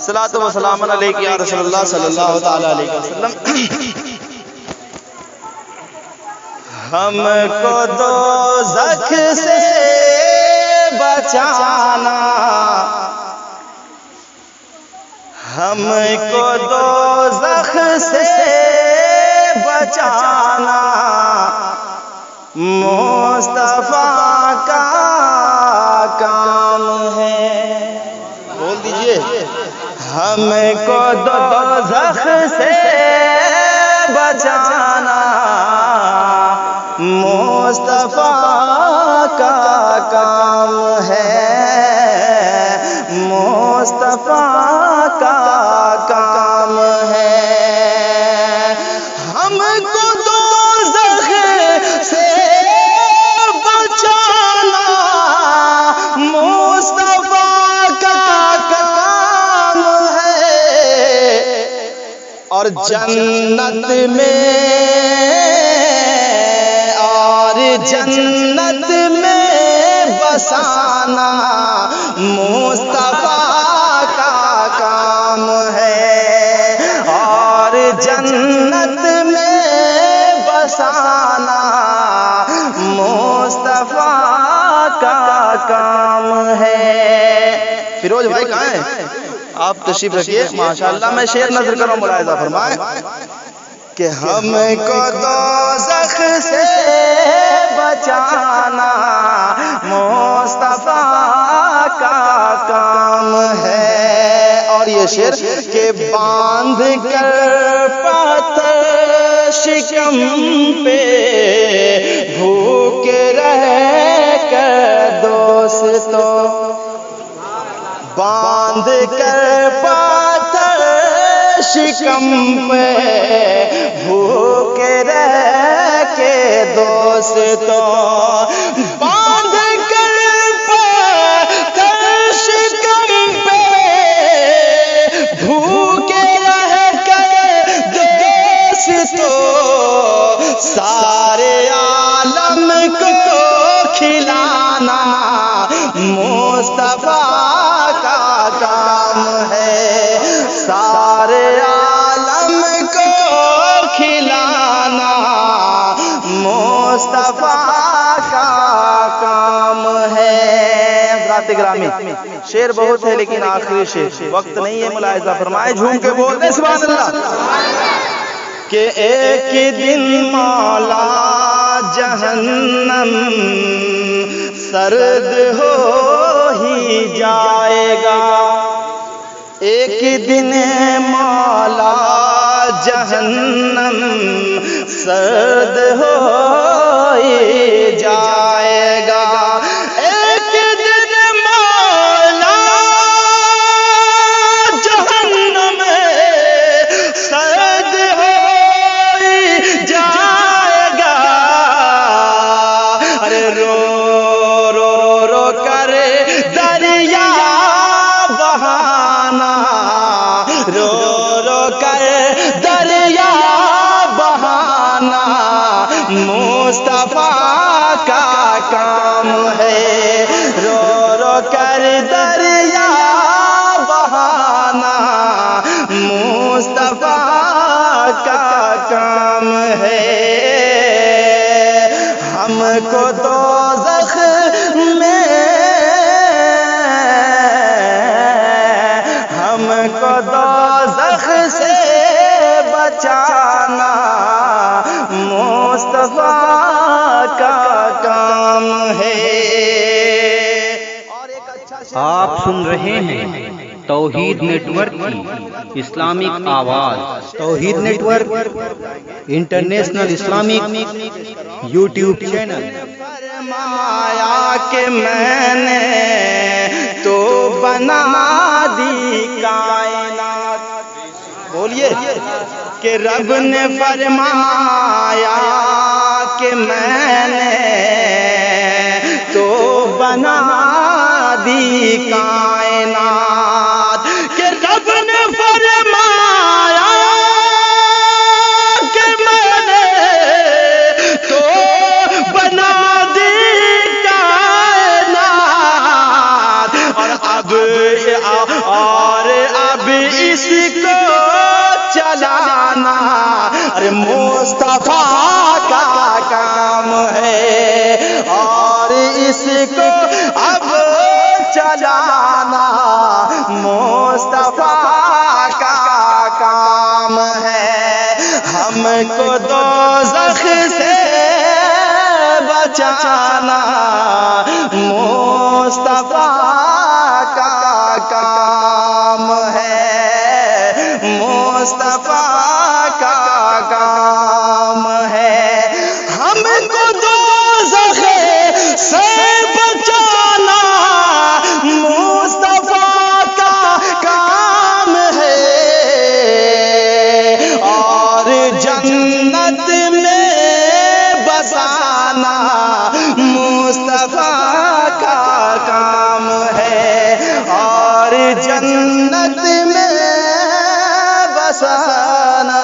صلاۃ و سلام علیک یا رسول اللہ صلی اللہ تعالی علیہ وسلم۔ ہم کو دوزخ سے بچانا، ہم کو دوزخ سے بچانا، مصطفیٰ کا کام ہے۔ بول دیجئے، ہم کو دوزخ سے بچانا، مصطفیٰ کا کام ہے، مصطفیٰ کا کام ہے۔ ہم کو دوزخ سے بچانا، مصطفیٰ کا کام ہے، اور جنت میں بسانا، مصطفیٰ کا کام ہے، اور جنت میں بسانا، مصطفیٰ کا کام ہے۔ فیروز بھائی کہاں ہیں؟ آپ تشریف رکھیے ماشاءاللہ۔ میں شعر نظر کروں، ملاحظہ فرمائیں کہ ہم کو دوزخ سے بچانا، مصطفیٰ کا کام ہے۔ اور یہ شعر کہ باندھ کر پتھر شکم پہ، بھوکے رہ کر دوستو، باندھ کر پتھر شکم پہ، بھوکے رہ کے دوستو، باندھ کر پتھر شکم پہ، بھوکے رہ کر دوستو، سارے عالم کو کھلانا، مصطفیٰ کا کام ہے، سارے عالم کو کھلانا، مصطفیٰ کا کام ہے۔ حضرات گرامی، شعر بہت ہے لیکن آخری شعر، وقت نہیں ہے، ملاحظہ فرمائے، جھوم کے بول دیں سبحان اللہ۔ کہ ایک دن مولا جہنم سرد ہو ہی جائے گا، ایک دن مولا جہنم سرد ہو ہی جائے گا، ایک دن مولا جہنم سرد ہو ہی جائے گا، ارے رو رو رو کر دریا بہانا، رو رو کر دریا بہانا، مصطفیٰ کا کام ہے، رو رو کر دریا بہانا، مصطفیٰ کا کام ہے۔ ہم کو دوزخ میں، ہم کو دوزخ سے بچانا، مصطفیٰ کا کام ہے۔ آپ سن رہے ہیں توحید نیٹ ورک کی اسلامک آواز۔ Tauheed network international Islamic YouTube channel. فرمایا کہ میں نے تو بنا دی کائنات، بولیے کہ رب نے فرمایا کہ میں نے تو بنا دی کائنات، کہ رب نے فرمایا کہ میں نے تو بنا دی کائنات، اور اب اس کو چلانا ارے مصطفیٰ کا کام ہے، اور اس کو اب چلانا مصطفیٰ کا کام ہے۔ ہم کو دوزخ سے بچانا مصطفیٰ کا کام ہے، مصطفیٰ کا کام ہے۔ ہم کو دوزخ سے بچانا مصطفیٰ کا کام ہے، اور جنت میں بسانا مصطفیٰ کا کام ہے، اور جنت میں بسانا